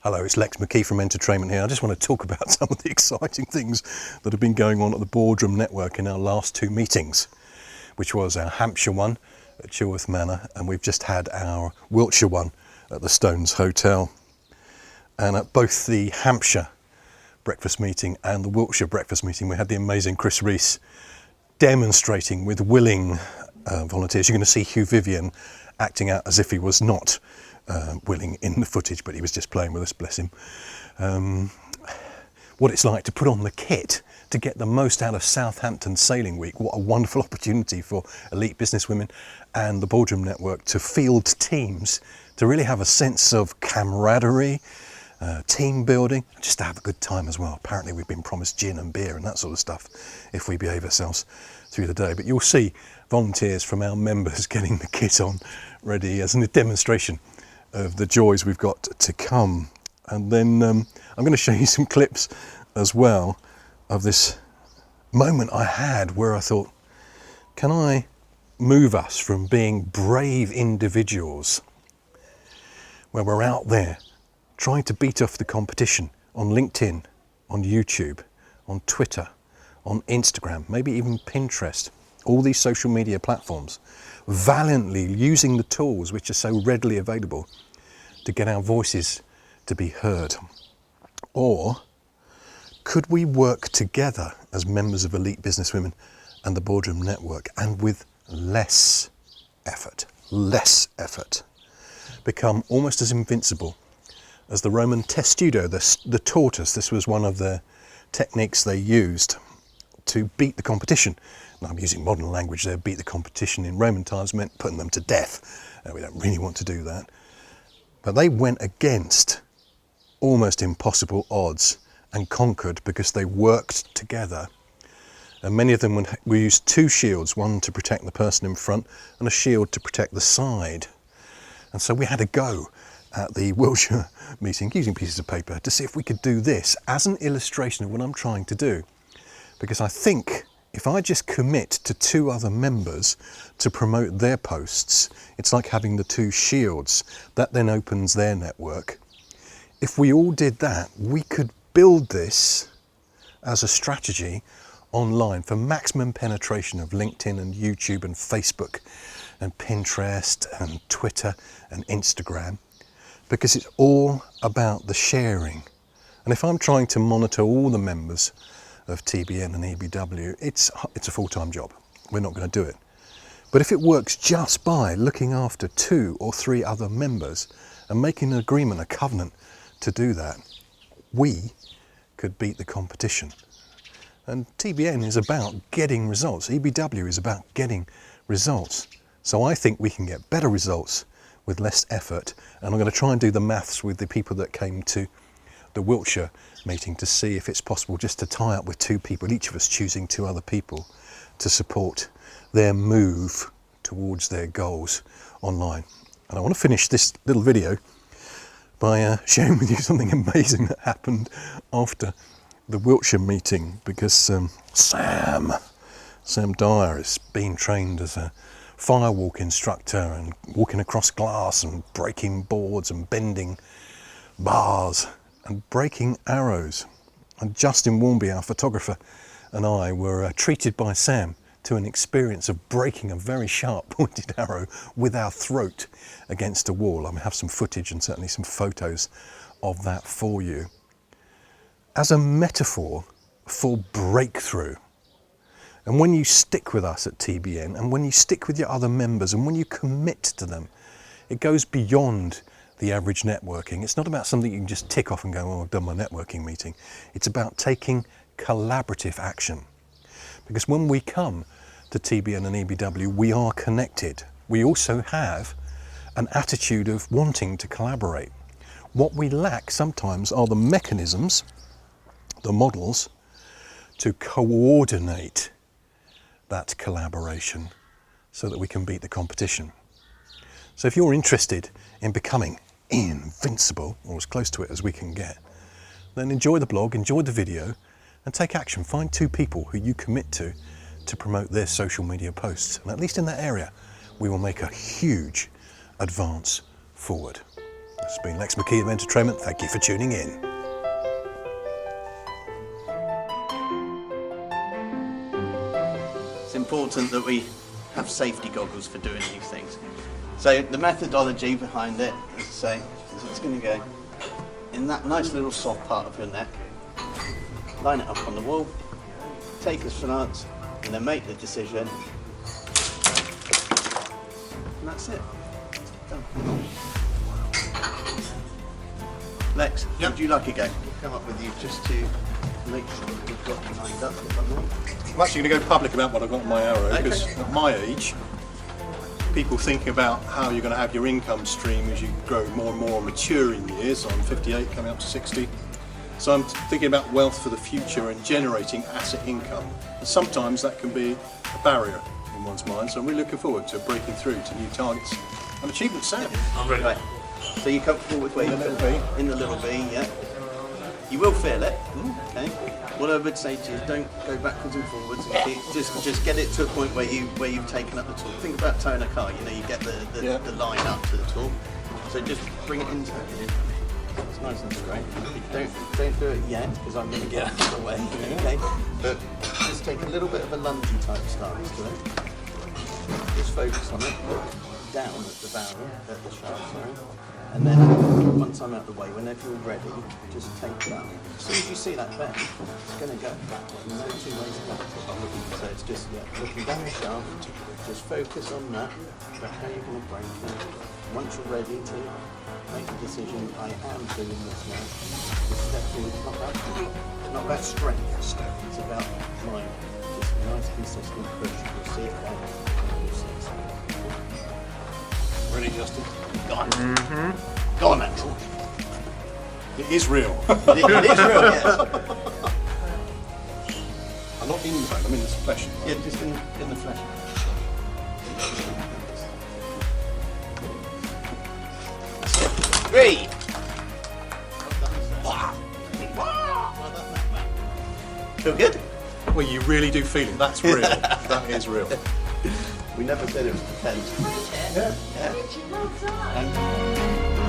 Hello, it's McKee from Entertainment here. I just want to talk about some of the exciting things that have been going on at the Boardroom Network in our last two meetings, which was our Hampshire one at Chilworth Manor, and we've just had our Wiltshire one at the Stones Hotel. And at both the Hampshire breakfast meeting and the Wiltshire breakfast meeting, we had the amazing Rees demonstrating with willing volunteers. You're going to see Hugh Vivian acting out as if he was not willing in the footage, but he was just playing with us, bless him. What it's like to put on the kit to get the most out of Southampton Sailing Week. What a wonderful opportunity for elite businesswomen and the Boardroom Network to field teams, to really have a sense of camaraderie, team building, just to have a good time as well. Apparently we've been promised gin and beer and that sort of stuff if we behave ourselves through the day. But you'll see volunteers from our members getting the kit on ready as a demonstration of the joys we've got to come. And then I'm going to show you some clips as well of this moment I had where I thought, can I move us from being brave individuals where we're out there trying to beat off the competition on LinkedIn, on YouTube, on Twitter, on Instagram, maybe even Pinterest, all these social media platforms, valiantly using the tools which are so readily available to get our voices to be heard? Or could we work together as members of elite businesswomen and the Boardroom Network, and with less effort, become almost as invincible as the Roman Testudo, the tortoise? This was one of the techniques they used to beat the competition. Now, I'm using modern language there. Beat the competition in Roman times meant putting them to death. We don't really want to do that. But they went against almost impossible odds and conquered because they worked together. And many of them we used two shields, one to protect the person in front and a shield to protect the side. And so we had a go at the Wiltshire meeting using pieces of paper to see if we could do this as an illustration of what I'm trying to do. Because I think if I just commit to two other members to promote their posts, it's like having the two shields. That then opens their network. If we all did that, we could build this as a strategy online for maximum penetration of LinkedIn and YouTube and Facebook and Pinterest and Twitter and Instagram, because it's all about the sharing. And if I'm trying to monitor all the members of TBN and EBW, it's a full-time job. We're not going to do it. But if it works just by looking after two or three other members and making an agreement, a covenant to do that, we could beat the competition. And TBN is about getting results. EBW is about getting results. So I think we can get better results with less effort. And I'm going to try and do the maths with the people that came to the Wiltshire meeting to see if it's possible just to tie up with two people, each of us choosing two other people to support their move towards their goals online. And I want to finish this little video by sharing with you something amazing that happened after the Wiltshire meeting, because Sam Dyer has been trained as a firewalk instructor and walking across glass and breaking boards and bending bars and breaking arrows. And Justin Warmby, our photographer, and I were treated by Sam to an experience of breaking a very sharp pointed arrow with our throat against a wall. I have some footage and certainly some photos of that for you as a metaphor for breakthrough. And when you stick with us at TBN, and when you stick with your other members, and when you commit to them, it goes beyond the average networking. It's not about something you can just tick off and go, oh, I've done my networking meeting. It's about taking collaborative action. Because when we come to TBN and EBW, we are connected. We also have an attitude of wanting to collaborate. What we lack sometimes are the mechanisms, the models, to coordinate that collaboration so that we can beat the competition. So if you're interested in becoming invincible, or as close to it as we can get, then enjoy the blog, enjoy the video, and take action. Find two people who you commit to promote their social media posts. And at least in that area, we will make a huge advance forward. It's been Lex McKee of Entertainment. Thank you for tuning in. It's important that we have safety goggles for doing these things. So the methodology behind it, as I say, is it's going to go in that nice little soft part of your neck, line it up on the wall, take a stance, and then make the decision. And that's it. Done. Lex, would you like a go? We'll come up with you just to make sure that we've got you lined up. I'm actually going to go public about what I've got on my arrow, because at my age, people thinking about how you're going to have your income stream as you grow more and more mature in years. I'm 58, coming up to 60. So I'm thinking about wealth for the future and generating asset income. And sometimes that can be a barrier in one's mind. So I'm really looking forward to breaking through to new targets and achievements. Sam? I'm ready. Right. So you're comfortable with where you're in the little V, yeah? You will feel it, okay? What I would say to you is don't go backwards and forwards. And just get it to a point where you've taken up the tool. Think about towing a car. You know, you get the line up to the tool. So just bring it into it. It's nice and straight. Don't do it yet because I'm going to get out of the way. Okay, but just take a little bit of a lungey type stance to it. Just focus on it. Look down at the barrel, at the shaft, sorry. And then once I'm out of the way, whenever you're ready, just take that. As soon as you see that bend, it's going to go. No two ways about it. So it's just looking down the shaft, just focus on that, about how you're going to break it. Once you're ready to make a decision, I am doing this now. Just step forward, not about strength, it's about line. Just a nice consistent push. You'll see it there. Ready, Justin? Go on. Mm-hmm. Go on, Axel. It is real. It is real, yes. I'm not in the bone, I'm in the flesh. Yeah, just in the flesh. 3. Feel good? Well, you really do feel it. That's real. That is real. We never said it was pretend. Yeah. Richard, well done.